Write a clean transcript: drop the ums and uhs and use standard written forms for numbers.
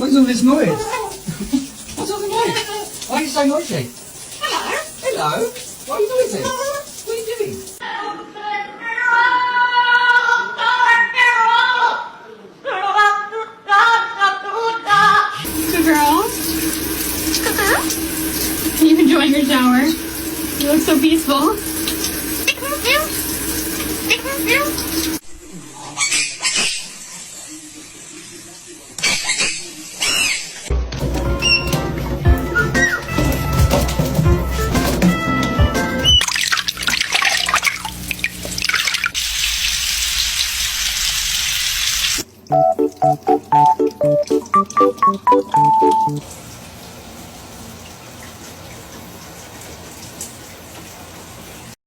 What is all this noise? What's all the noise? Why are you so noisy? Hello? Hello? What are you noisy? What are you doing? Good girl. Are you enjoying your shower? You look so peaceful.